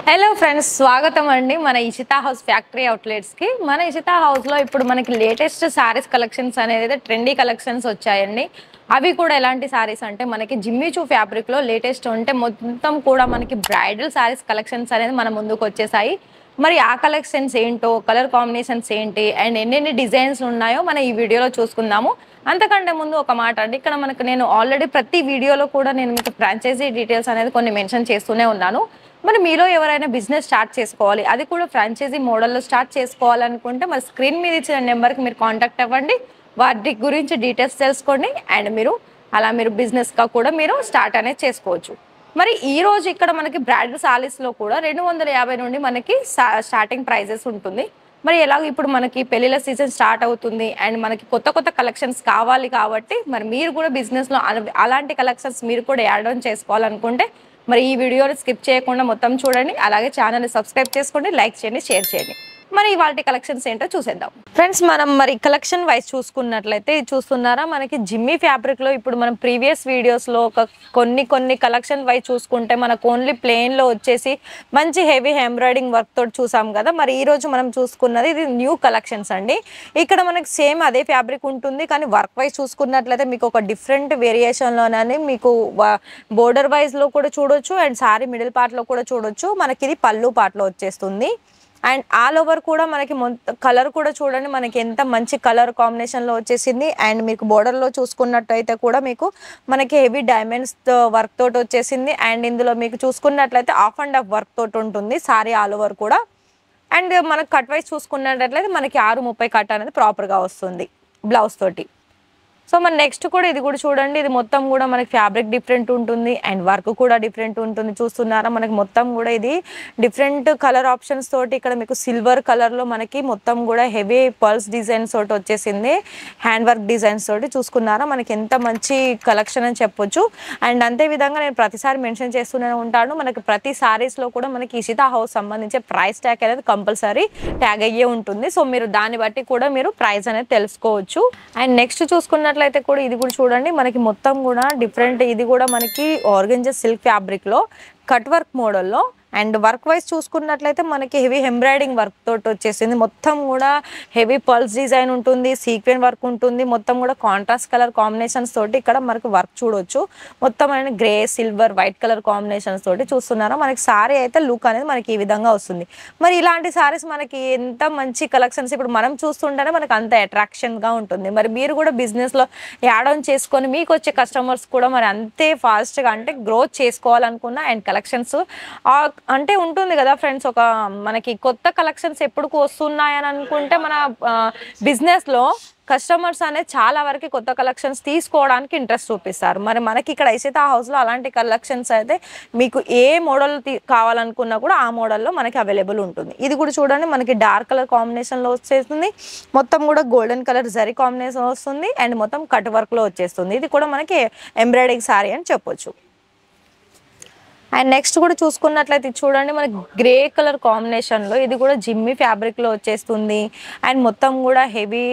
Hello friends, స్వాగతం అండి మన ఇషితా హౌస్ ఫ్యాక్టరీ అవుట్లెట్స్కి. మన ఇషితా హౌస్లో ఇప్పుడు మనకి లేటెస్ట్ శారీస్ కలెక్షన్స్ అనేది ట్రెండీ కలెక్షన్స్ వచ్చాయండి. అవి కూడా ఎలాంటి శారీస్ అంటే మనకి జిమ్మిచూ ఫ్యాబ్రిక్లో లేటెస్ట్ ఉంటే మొత్తం కూడా మనకి బ్రైడల్ శారీస్ కలెక్షన్స్ అనేది మన ముందుకు వచ్చేసాయి. మరి ఆ కలెక్షన్స్ ఏంటో, కలర్ కాంబినేషన్స్ ఏంటి అండ్ ఎన్నెన్ని డిజైన్స్ ఉన్నాయో మనం ఈ వీడియోలో చూసుకుందాము. అంతకంటే ముందు ఒక మాట అండి, ఇక్కడ మనకు నేను ఆల్రెడీ ప్రతి వీడియోలో కూడా నేను మీకు ఫ్రాంచైజీ డీటెయిల్స్ అనేది కొన్ని మెన్షన్ చేస్తూనే ఉన్నాను. మరి మీలో ఎవరైనా బిజినెస్ స్టార్ట్ చేసుకోవాలి, అది కూడా ఫ్రాంచైజీ మోడల్లో స్టార్ట్ చేసుకోవాలనుకుంటే మరి స్క్రీన్ మీద ఇచ్చిన నెంబర్కి మీరు కాంటాక్ట్ అవ్వండి. వాటి గురించి డీటెయిల్స్ తెలుసుకోండి అండ్ మీరు బిజినెస్గా కూడా మీరు స్టార్ట్ అనేది చేసుకోవచ్చు. మరి ఈ రోజు ఇక్కడ మనకి బ్రాండ్ సారీస్లో కూడా 250 నుండి మనకి స్టార్టింగ్ ప్రైజెస్ ఉంటుంది. మరి ఎలాగో ఇప్పుడు మనకి పెళ్ళిళ్ళ సీజన్ స్టార్ట్ అవుతుంది అండ్ మనకి కొత్త కొత్త కలెక్షన్స్ కావాలి కాబట్టి మరి మీరు కూడా బిజినెస్లో అలాంటి కలెక్షన్స్ మీరు కూడా యాడ్ ఆన్ చేసుకోవాలనుకుంటే మరి ఈ వీడియోని స్కిప్ చేయకుండా మొత్తం చూడండి. అలాగే ఛానల్ని సబ్స్క్రైబ్ చేసుకోండి, లైక్ చేయండి, షేర్ చేయండి. మరి వాటి కలెక్షన్స్ ఏంటో చూసేద్దాం ఫ్రెండ్స్. మనం మరి కలెక్షన్ వైజ్ చూసుకున్నట్లయితే ఇది చూస్తున్నారా, మనకి జిమ్మీ ఫ్యాబ్రిక్లో ఇప్పుడు మనం ప్రీవియస్ వీడియోస్లో కొన్ని కలెక్షన్ వైజ్ చూసుకుంటే మనకు ఓన్లీ ప్లెయిన్లో వచ్చేసి మంచి హెవీ ఎంబ్రాయిడింగ్ వర్క్ తోటి చూసాం కదా. మరి ఈరోజు మనం చూసుకున్నది ఇది న్యూ కలెక్షన్స్ అండి. ఇక్కడ మనకి సేమ్ అదే ఫ్యాబ్రిక్ ఉంటుంది, కానీ వర్క్ వైజ్ చూసుకున్నట్లయితే మీకు ఒక డిఫరెంట్ వేరియేషన్లోనే మీకు బోర్డర్ వైజ్లో కూడా చూడొచ్చు అండ్ సారీ మిడిల్ పార్ట్లో కూడా చూడొచ్చు. మనకి ఇది పళ్ళు పార్ట్లో వచ్చేస్తుంది అండ్ ఆల్ ఓవర్ కూడా మనకి కలర్ కూడా చూడండి, మనకి ఎంత మంచి కలర్ కాంబినేషన్లో వచ్చేసింది. అండ్ మీకు బోర్డర్లో చూసుకున్నట్టయితే కూడా మీకు మనకి హెవీ డైమండ్స్ వర్క్ తోటి వచ్చేసింది. అండ్ ఇందులో మీకు చూసుకున్నట్లయితే ఆఫ్ అండ్ ఆఫ్ వర్క్ తోటి ఉంటుంది సారీ ఆల్ ఓవర్ కూడా. అండ్ మనకు కట్ వైజ్ చూసుకున్నట్లయితే మనకి 6:30 కట్ అనేది ప్రాపర్గా వస్తుంది బ్లౌజ్ తోటి. సో మన నెక్స్ట్ కూడా ఇది కూడా చూడండి, ఇది మొత్తం కూడా మనకి ఫ్యాబ్రిక్ డిఫరెంట్ ఉంటుంది అండ్ వర్క్ కూడా డిఫరెంట్ ఉంటుంది. చూస్తున్నారా, మనకి మొత్తం కూడా ఇది డిఫరెంట్ కలర్ ఆప్షన్స్ తోటి ఇక్కడ మీకు సిల్వర్ కలర్లో మనకి మొత్తం కూడా హెవీ పర్ల్స్ డిజైన్స్ తోటి వచ్చేసింది, హ్యాండ్ వర్క్ డిజైన్స్ తోటి. చూసుకున్నారా, మనకి ఎంత మంచి కలెక్షన్ అని చెప్పొచ్చు. అండ్ అంతే విధంగా నేను ప్రతిసారి మెన్షన్ చేస్తూనే ఉంటాను, మనకి ప్రతి సారీస్లో కూడా మనకి ఇషితా హౌస్ సంబంధించి ప్రైస్ ట్యాగ్ అనేది కంపల్సరీ ట్యాగ్ అయ్యే ఉంటుంది. సో మీరు దాన్ని బట్టి కూడా మీరు ప్రైస్ అనేది తెలుసుకోవచ్చు. అండ్ నెక్స్ట్ చూసుకున్న అయితే కూడా ఇది కూడా చూడండి, మనకి మొత్తం కూడా డిఫరెంట్, ఇది కూడా మనకి ఆర్గంజా సిల్క్ ఫ్యాబ్రిక్ లో కట్ వర్క్ మోడల్లో అండ్ వర్క్ వైజ్ చూసుకున్నట్లయితే మనకి హెవీ ఎంబ్రాయిడింగ్ వర్క్ తోటి వచ్చేసింది. మొత్తం కూడా హెవీ పల్స్ డిజైన్ ఉంటుంది, సీక్వెన్ వర్క్ ఉంటుంది, మొత్తం కూడా కాంట్రాస్ట్ కలర్ కాంబినేషన్స్ తోటి ఇక్కడ మనకి వర్క్ చూడొచ్చు. మొత్తం అయిన grey, silver, white colour combinations తోటి చూస్తున్నారా. మనకి సారీ అయితే లుక్ అనేది మనకి ఈ విధంగా వస్తుంది. మరి ఇలాంటి సారీస్ మనకి ఎంత మంచి కలెక్షన్స్ ఇప్పుడు మనం చూస్తుంటేనే మనకి అంత అట్రాక్షన్గా ఉంటుంది. మరి మీరు కూడా బిజినెస్లో యాడ్ ఆన్ చేసుకొని మీకు వచ్చే కస్టమర్స్ కూడా మరి అంతే ఫాస్ట్గా అంటే గ్రోత్ చేసుకోవాలనుకున్న అండ్ కలెక్షన్స్ అంటే ఉంటుంది కదా ఫ్రెండ్స్, ఒక మనకి కొత్త కలెక్షన్స్ ఎప్పుడు వస్తున్నాయని అనుకుంటే మన బిజినెస్లో కస్టమర్స్ అనేది చాలా వరకు కొత్త కలెక్షన్స్ తీసుకోవడానికి ఇంట్రెస్ట్ చూపిస్తారు. మరి మనకి ఇక్కడ ఇషితా హౌస్లో అలాంటి కలెక్షన్స్ అయితే మీకు ఏ మోడల్ కావాలనుకున్నా కూడా ఆ మోడల్లో మనకి అవైలబుల్ ఉంటుంది. ఇది కూడా చూడండి, మనకి డార్క్ కలర్ కాంబినేషన్లో వచ్చేస్తుంది, మొత్తం కూడా గోల్డెన్ కలర్ జరీ కాంబినేషన్ వస్తుంది అండ్ మొత్తం కట్ వర్క్లో వచ్చేస్తుంది. ఇది కూడా మనకి ఎంబ్రాయిడింగ్ సారీ అని చెప్పొచ్చు. అండ్ నెక్స్ట్ కూడా చూసుకున్నట్లయితే చూడండి, మనకి గ్రే కలర్ కాంబినేషన్లో ఇది కూడా జిమ్మీ ఫ్యాబ్రిక్లో వచ్చేస్తుంది అండ్ మొత్తం కూడా heavy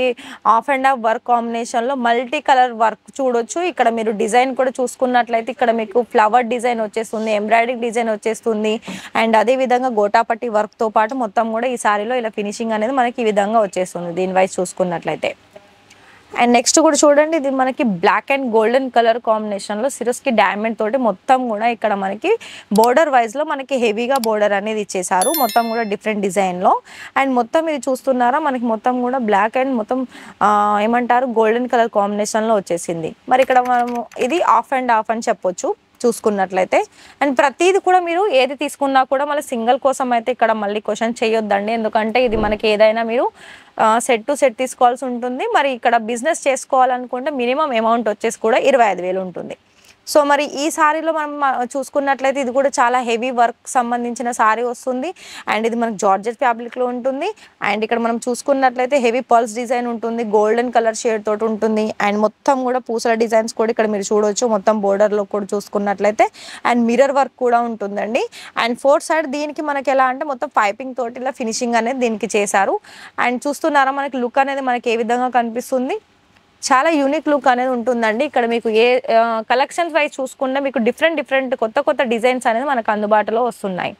of and of work కాంబినేషన్లో మల్టీ కలర్ వర్క్ చూడొచ్చు. ఇక్కడ మీరు డిజైన్ కూడా చూసుకున్నట్లయితే ఇక్కడ మీకు ఫ్లవర్ డిజైన్ వచ్చేస్తుంది, ఎంబ్రాయిడరీ డిజైన్ వచ్చేస్తుంది అండ్ అదేవిధంగా గోటాపట్టి వర్క్తో పాటు మొత్తం కూడా ఈ సారీలో ఇలా ఫినిషింగ్ అనేది మనకి ఈ విధంగా వచ్చేస్తుంది దీని వైజ్ చూసుకున్నట్లయితే. అండ్ నెక్స్ట్ కూడా చూడండి, ఇది మనకి బ్లాక్ అండ్ గోల్డెన్ కలర్ కాంబినేషన్లో సిరస్కి డైమండ్ తోటి మొత్తం కూడా ఇక్కడ మనకి బోర్డర్ వైజ్లో మనకి హెవీగా బోర్డర్ అనేది ఇచ్చేసారు, మొత్తం కూడా డిఫరెంట్ డిజైన్లో. అండ్ మొత్తం ఇది చూస్తున్నారా, మనకి మొత్తం కూడా బ్లాక్ అండ్ మొత్తం ఏమంటారు గోల్డెన్ కలర్ కాంబినేషన్లో వచ్చేసింది. మరి ఇక్కడ మనము ఇది ఆఫ్ అండ్ ఆఫ్ అని చెప్పొచ్చు చూసుకున్నట్లయితే. అండ్ ప్రతిది కూడా మీరు ఏది తీసుకున్నా కూడా మళ్ళీ సింగిల్ కోసం అయితే ఇక్కడ మళ్ళీ క్వశ్చన్ చేయొద్దండి, ఎందుకంటే ఇది మనకి ఏదైనా మీరు సెట్ టు సెట్ తీసుకోవాల్సి ఉంటుంది. మరి ఇక్కడ బిజినెస్ చేసుకోవాలనుకుంటే మినిమం అమౌంట్ వచ్చేసి కూడా 25,000 ఉంటుంది. సో మరి ఈ సారీలో మనం చూసుకున్నట్లయితే ఇది కూడా చాలా హెవీ వర్క్ సంబంధించిన సారీ వస్తుంది అండ్ ఇది మనకి జార్జెట్ ఫ్యాబ్రిక్లో ఉంటుంది. అండ్ ఇక్కడ మనం చూసుకున్నట్లయితే హెవీ పర్ల్స్ డిజైన్ ఉంటుంది, గోల్డెన్ కలర్ షేడ్ తోటి ఉంటుంది అండ్ మొత్తం కూడా పూసల డిజైన్స్ కూడా ఇక్కడ మీరు చూడవచ్చు. మొత్తం బోర్డర్లో కూడా చూసుకున్నట్లయితే అండ్ మిర్రర్ వర్క్ కూడా ఉంటుందండి. అండ్ ఫోర్త్ సైడ్ దీనికి మనకి ఎలా అంటే మొత్తం పైపింగ్ తోటి ఇలా ఫినిషింగ్ అనేది దీనికి చేశారు. అండ్ చూస్తున్నారా, మనకి లుక్ అనేది మనకి ఏ విధంగా కనిపిస్తుంది, చాలా యూనిక్ లుక్ అనేది ఉంటుందండి. ఇక్కడ మీకు ఏ కలెక్షన్స్ వైజ్ చూసుకుంటే మీకు డిఫరెంట్ కొత్త డిజైన్స్ అనేది మనకు అందుబాటులో వస్తున్నాయి.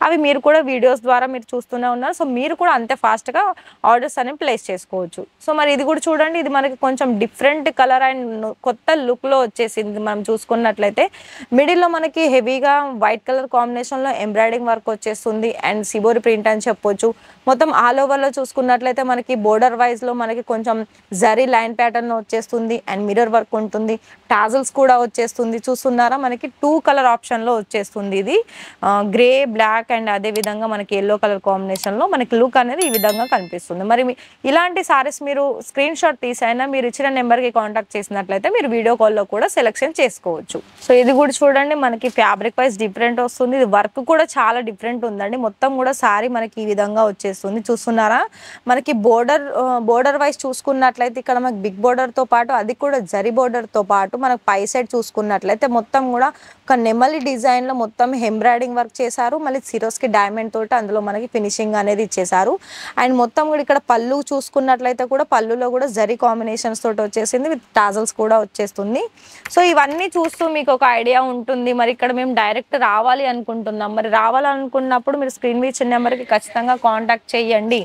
అవి మీరు కూడా వీడియోస్ ద్వారా మీరు చూస్తూనే ఉన్నారు. సో మీరు కూడా అంతే ఫాస్ట్గా ఆర్డర్స్ అనేవి ప్లేస్ చేసుకోవచ్చు. సో మరి ఇది కూడా చూడండి, ఇది మనకి కొంచెం డిఫరెంట్ కలర్ అండ్ కొత్త లుక్లో వచ్చేసింది. మనం చూసుకున్నట్లయితే మిడిల్లో మనకి హెవీగా వైట్ కలర్ కాంబినేషన్లో ఎంబ్రాయిడింగ్ వర్క్ వచ్చేస్తుంది అండ్ సిబోరి ప్రింట్ అని చెప్పొచ్చు. మొత్తం ఆల్ ఓవర్లో చూసుకున్నట్లయితే మనకి బోర్డర్ వైజ్లో మనకి కొంచెం జరీ లైన్ ప్యాటర్న్ వచ్చేస్తుంది అండ్ మిర్రర్ వర్క్ ఉంటుంది. టాజల్స్ కూడా వచ్చేస్తుంది. చూస్తున్నారా, మనకి 2 కలర్ ఆప్షన్లో వచ్చేస్తుంది. ఇది గ్రే, బ్లాక్ అండ్ అదే విధంగా మనకి ఎల్లో కలర్ కాంబినేషన్లో మనకి లుక్ అనేది ఈ విధంగా కనిపిస్తుంది. మరి ఇలాంటి సారీస్ మీరు స్క్రీన్ షాట్ తీసైనా మీరు ఇచ్చిన నెంబర్కి కాంటాక్ట్ చేసినట్లయితే మీరు వీడియో కాల్లో కూడా సెలెక్షన్ చేసుకోవచ్చు. సో ఇది కూడా చూడండి, మనకి ఫ్యాబ్రిక్ వైజ్ డిఫరెంట్ వస్తుంది. ఇది వర్క్ కూడా చాలా డిఫరెంట్ ఉందండి. మొత్తం కూడా సారీ మనకి ఈ విధంగా వచ్చేస్తుంది. చూస్తున్నారా, మనకి బోర్డర్ వైజ్ చూసుకున్నట్లయితే ఇక్కడ మనకి బిగ్ బోర్డర్తో పాటు అది కూడా జరీ బోర్డర్తో పాటు మనకు పై సైడ్ చూసుకున్నట్లయితే మొత్తం కూడా ఒక నెమలి డిజైన్లో మొత్తం ఎంబ్రాయిడింగ్ వర్క్ చేశారు. మళ్ళీ సిరోస్కి డైమండ్ తోటి అందులో మనకి ఫినిషింగ్ అనేది ఇచ్చేసారు. అండ్ మొత్తం కూడా ఇక్కడ పళ్ళు చూసుకున్నట్లయితే కూడా పళ్ళులో కూడా జరీ కాంబినేషన్స్ తోటి వచ్చేసింది, విత్ టాజల్స్ కూడా వచ్చేస్తుంది. సో ఇవన్నీ చూస్తూ మీకు ఒక ఐడియా ఉంటుంది. మరి ఇక్కడ మేము డైరెక్ట్ రావాలి అనుకుంటున్నాం. మరి రావాలనుకున్నప్పుడు మీరు స్క్రీన్ మీద ఇచ్చిన నెంబర్కి ఖచ్చితంగా కాంటాక్ట్ చేయండి.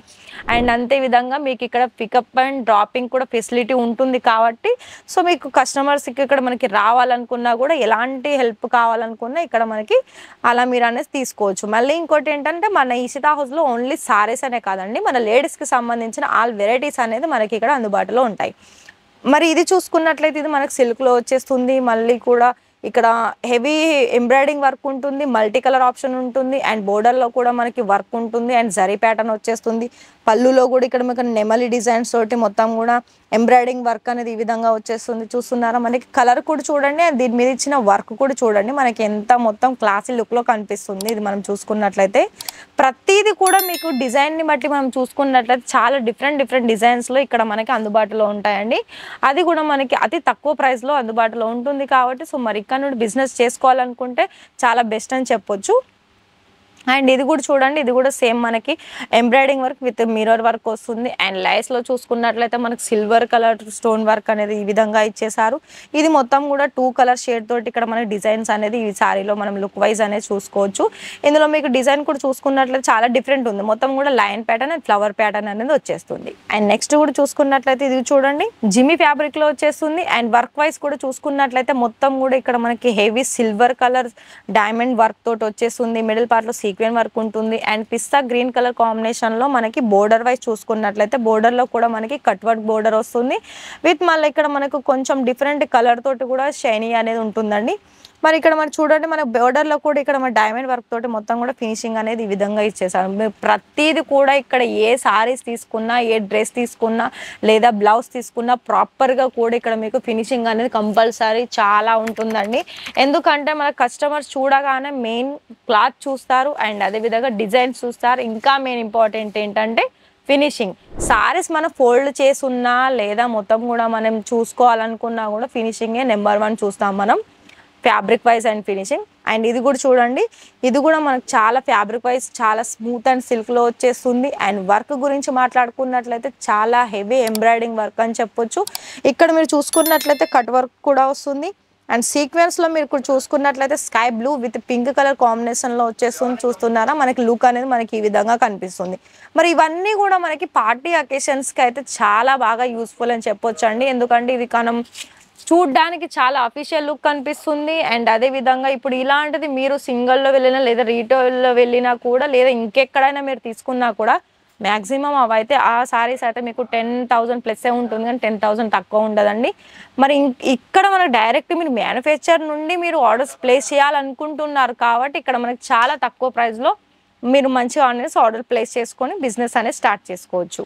అండ్ అంతే విధంగా మీకు ఇక్కడ పికప్ అండ్ డ్రాపింగ్ కూడా ఫెసిలిటీ ఉంటుంది కాబట్టి సో మీకు కస్టమర్స్కి ఇక్కడ మనకి రావాలనుకున్నా కూడా ఎలాంటి హెల్ప్ కావాలనుకున్నా ఇక్కడ మనకి అలా మీరు అనేది తీసుకోవచ్చు. మళ్ళీ ఇంకోటి ఏంటంటే మన ఇషితా హౌస్లో ఓన్లీ సారీస్ అనే కాదండి, మన లేడీస్కి సంబంధించిన ఆల్ వెరైటీస్ అనేది మనకి ఇక్కడ అందుబాటులో ఉంటాయి. మరి ఇది చూసుకున్నట్లయితే ఇది మనకి సిల్క్లో వచ్చేస్తుంది. మళ్ళీ కూడా ఇక్కడ హెవీ ఎంబ్రాయిడింగ్ వర్క్ ఉంటుంది, మల్టీ కలర్ ఆప్షన్ ఉంటుంది అండ్ బోర్డర్లో కూడా మనకి వర్క్ ఉంటుంది అండ్ జరీ ప్యాటర్న్ వచ్చేస్తుంది. పళ్ళులో కూడా ఇక్కడ మీకు నెమలి డిజైన్స్ తోటి మొత్తం కూడా ఎంబ్రాయిడింగ్ వర్క్ అనేది ఈ విధంగా వచ్చేస్తుంది. చూస్తున్నారా, మనకి కలర్ కూడా చూడండి, దీని మీద ఇచ్చిన వర్క్ కూడా చూడండి, మనకి ఎంత మొత్తం క్లాసీ లుక్లో కనిపిస్తుంది. ఇది మనం చూసుకున్నట్లయితే ప్రతిదీ కూడా మీకు డిజైన్ని బట్టి మనం చూసుకున్నట్లయితే చాలా డిఫరెంట్ డిజైన్స్లో ఇక్కడ మనకి అందుబాటులో ఉంటాయండి. అది కూడా మనకి అతి తక్కువ ప్రైస్లో అందుబాటులో ఉంటుంది కాబట్టి సో మరి ఇక్కడ నుండి బిజినెస్ చేసుకోవాలనుకుంటే చాలా బెస్ట్ అని చెప్పొచ్చు. అండ్ ఇది కూడా చూడండి, ఇది కూడా సేమ్ మనకి embroidering work with mirror work వస్తుంది అండ్ లైస్లో చూసుకున్నట్లయితే మనకి సిల్వర్ కలర్ స్టోన్ వర్క్ అనేది ఈ విధంగా ఇచ్చేసారు. ఇది మొత్తం కూడా 2 కలర్ షేడ్ తోటి ఇక్కడ మనకి డిజైన్స్ అనేది ఈ సారీలో మనం లుక్ వైజ్ అనేది చూసుకోవచ్చు. ఇందులో మీకు డిజైన్ కూడా చూసుకున్నట్లయితే చాలా డిఫరెంట్ ఉంది. మొత్తం కూడా line pattern and flower pattern అనేది వచ్చేస్తుంది. అండ్ నెక్స్ట్ కూడా చూసుకున్నట్లయితే ఇది చూడండి, జిమ్మి ఫ్యాబ్రిక్లో వచ్చేస్తుంది. అండ్ వర్క్ వైజ్ కూడా చూసుకున్నట్లయితే మొత్తం కూడా ఇక్కడ మనకి heavy silver colour diamond work తోటి వచ్చేస్తుంది. మిడిల్ పార్ట్లో సీక్వెన్స్ వర్క్ ఉంటుంది అండ్ పిస్తా గ్రీన్ కలర్ కాంబినేషన్లో మనకి బోర్డర్ వైజ్ చూసుకున్నట్లయితే బోర్డర్లో కూడా మనకి కట్ వర్క్ బోర్డర్ వస్తుంది విత్ మళ్ళీ ఇక్కడ మనకు కొంచెం డిఫరెంట్ కలర్ తోటి కూడా షైనీ అనేది ఉంటుందండి. మరి ఇక్కడ మనం చూడండి, మన బోర్డర్లో కూడా ఇక్కడ మన డైమండ్ వర్క్ తోటి మొత్తం కూడా ఫినిషింగ్ అనేది ఈ విధంగా ఇచ్చేసారు. ప్రతిదీ కూడా ఇక్కడ ఏ సారీస్ తీసుకున్నా, ఏ డ్రెస్ తీసుకున్నా లేదా బ్లౌజ్ తీసుకున్నా ప్రాపర్గా కూడా ఇక్కడ మీకు ఫినిషింగ్ అనేది కంపల్సరీ చాలా ఉంటుందండి. ఎందుకంటే మన కస్టమర్స్ చూడగానే మెయిన్ క్లాత్ చూస్తారు అండ్ అదేవిధంగా డిజైన్స్ చూస్తారు. ఇంకా మెయిన్ ఇంపార్టెంట్ ఏంటంటే ఫినిషింగ్. సారీస్ మనం ఫోల్డ్ చేసున్నా లేదా మొత్తం కూడా మనం చూసుకోవాలనుకున్నా కూడా ఫినిషింగే నెంబర్ 1 చూస్తాం మనం, fabric wise and finishing. And ఇది కూడా చూడండి, ఇది కూడా మనకు చాలా ఫ్యాబ్రిక్ వైజ్ చాలా స్మూత్ అండ్ సిల్క్లో వచ్చేస్తుంది. అండ్ వర్క్ గురించి మాట్లాడుకున్నట్లయితే చాలా హెవీ ఎంబ్రాయిడింగ్ వర్క్ అని చెప్పొచ్చు. ఇక్కడ మీరు చూసుకున్నట్లయితే కట్ వర్క్ కూడా వస్తుంది అండ్ సీక్వెన్స్లో మీరు ఇప్పుడు చూసుకున్నట్లయితే sky blue with pink colour కాంబినేషన్లో వచ్చేస్తుంది. చూస్తున్నారా, మనకి లుక్ అనేది మనకి ఈ విధంగా కనిపిస్తుంది. మరి ఇవన్నీ కూడా మనకి పార్టీ అకేషన్స్కి అయితే చాలా బాగా యూస్ఫుల్ అని చెప్పొచ్చు అండి. ఎందుకంటే ఇది మనం చూడ్డానికి చాలా అఫీషియల్ లుక్ కనిపిస్తుంది అండ్ అదే విధంగా ఇప్పుడు ఇలాంటిది మీరు సింగిల్లో వెళ్ళినా లేదా రీటైల్లో వెళ్ళినా కూడా లేదా ఇంకెక్కడైనా మీరు తీసుకున్నా కూడా మ్యాక్సిమం అవైతే ఆ సారీస్ అయితే మీకు 10,000 ప్లస్సే ఉంటుంది కానీ 10,000 తక్కువ ఉండదండి. మరి ఇక్కడ మనకు డైరెక్ట్ మీరు మ్యానుఫ్యాక్చర్ నుండి మీరు ఆర్డర్స్ ప్లేస్ చేయాలనుకుంటున్నారు కాబట్టి ఇక్కడ మనకి చాలా తక్కువ ప్రైస్లో మీరు మంచిగా అనేసి ఆర్డర్ ప్లేస్ చేసుకొని బిజినెస్ అనేది స్టార్ట్ చేసుకోవచ్చు.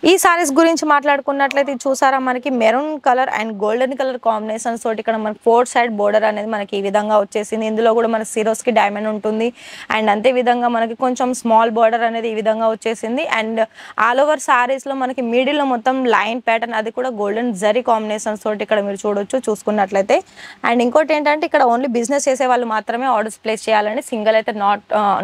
ఈ సారీస్ గురించి మాట్లాడుకున్నట్లయితే చూసారా, మనకి maroon colour and golden colour combinations తోటి ఇక్కడ మనకి 4 సైడ్ బోర్డర్ అనేది మనకి ఈ విధంగా వచ్చేసింది. ఇందులో కూడా మనకి సిరోస్కి డైమండ్ ఉంటుంది అండ్ అంతే విధంగా మనకి కొంచెం స్మాల్ బోర్డర్ అనేది ఈ విధంగా వచ్చేసింది. అండ్ ఆల్ ఓవర్ సారీస్లో మనకి మిడిల్లో మొత్తం లైన్ ప్యాటర్న్ అది కూడా గోల్డెన్ జరీ కాంబినేషన్స్ తోటి ఇక్కడ మీరు చూసుకున్నట్లయితే. అండ్ ఇంకోటి ఏంటంటే ఇక్కడ ఓన్లీ బిజినెస్ చేసే వాళ్ళు మాత్రమే ఆర్డర్స్ ప్లేస్ చేయాలండి, సింగిల్ అయితే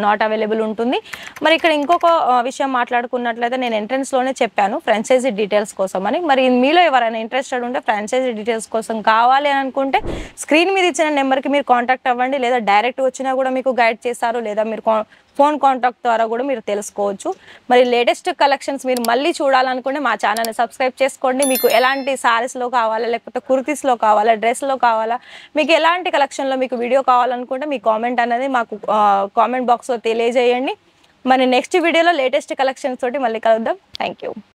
నాట్ అవైలబుల్ ఉంటుంది. మరి ఇక్కడ ఇంకొక విషయం మాట్లాడుకున్నట్లయితే నేను ఎంట్రన్స్లో వీడియోలోనే చెప్పాను ఫ్రాంచైజీ డీటెయిల్స్ కోసం అని. మరి మీలో ఎవరైనా ఇంట్రెస్టెడ్ ఉంటే ఫ్రాంచైజీ డీటెయిల్స్ కోసం కావాలి అని అనుకుంటే స్క్రీన్ మీద ఇచ్చిన నెంబర్కి మీరు కాంటాక్ట్ అవ్వండి, లేదా డైరెక్ట్ వచ్చినా కూడా మీకు గైడ్ చేస్తారు, లేదా మీరు ఫోన్ కాంటాక్ట్ ద్వారా కూడా మీరు తెలుసుకోవచ్చు. మరి లేటెస్ట్ కలెక్షన్స్ మీరు మళ్ళీ చూడాలనుకుంటే మా ఛానల్ని సబ్స్క్రైబ్ చేసుకోండి. మీకు ఎలాంటి సారీస్లో కావాలా, లేకపోతే కుర్తీస్లో కావాలా, డ్రెస్లో కావాలా, మీకు ఎలాంటి కలెక్షన్లో మీకు వీడియో కావాలనుకుంటే మీ కామెంట్ అనేది మాకు కామెంట్ బాక్స్లో తెలియజేయండి. మరి నెక్స్ట్ వీడియోలో లేటెస్ట్ కలెక్షన్స్ తోటి మళ్ళీ కలుద్దాం. Thank you.